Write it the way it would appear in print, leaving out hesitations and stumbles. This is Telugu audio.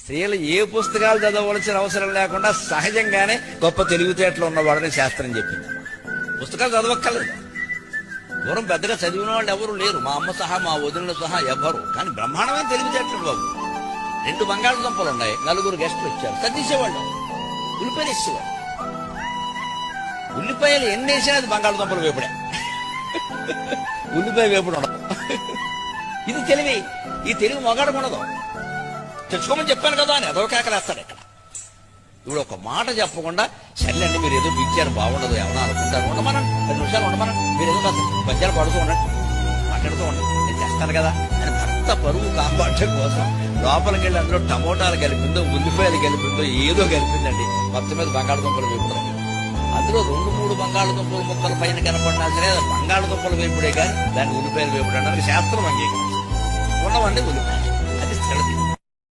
స్త్రీలు ఏ పుస్తకాలు చదవవలసిన అవసరం లేకుండా సహజంగానే గొప్ప తెలివితేటలు ఉన్నవాడని శాస్త్రం చెప్పింది. పుస్తకాలు చదవక్కర్లేదు. దూరం పెద్దగా చదివిన వాళ్ళు ఎవరు లేరు, మా అమ్మ సహా మా వదినలు సహా ఎవరు. కానీ బ్రహ్మాండమైన తెలివితేటలు బాబు. 2 బంగాళదుంపలు ఉన్నాయి, 4 గెస్టులు వచ్చారు, సర్దిసేవాళ్ళు, ఉల్లిపాయలు ఇచ్చేవాళ్ళు. ఉల్లిపాయలు ఎన్ని వేసినా అది బంగాళదుంపలు వేపుడే, ఉల్లిపాయ వేపుడు ఉండదు. ఇది తెలివి. ఈ తెలివి మొగాడు ఉండదు. తెచ్చుకోమని చెప్పాను కదా అని అదో కేకలేస్తాడు ఇక్కడ. ఇప్పుడు ఒక మాట చెప్పకుండా సర్లేండి మీరు ఏదో పిచ్చారు బాగుండదు ఏమన్నా అనుకుంటారు, ఉండమనండి 10 నిమిషాలు ఉండమనండి, మీరు ఏదో పద్యాలు పడుతూ ఉండండి, మాట్లాడుతూ ఉండండి, నేను చేస్తాను కదా అని భర్త పరువు కాపాడటం కోసం లోపలికి వెళ్ళి అందులో టమోటాలు కలిపిందో ఉల్లిపాయలు కలిపిందో ఏదో కలిపిందండి. మొత్తం మీద బంగాళదుంపలు వేపుడండి. అందులో 2-3 బంగాళదుంపల ముక్కల పైన కనపడినా సరే బంగాళదుంపలు వేపుడే కానీ దాన్ని ఉల్లిపాయలు వేపుడు అనడానికి శాస్త్రం అంగీకరించింది. ఉండవండి ఉల్లిపాయలు.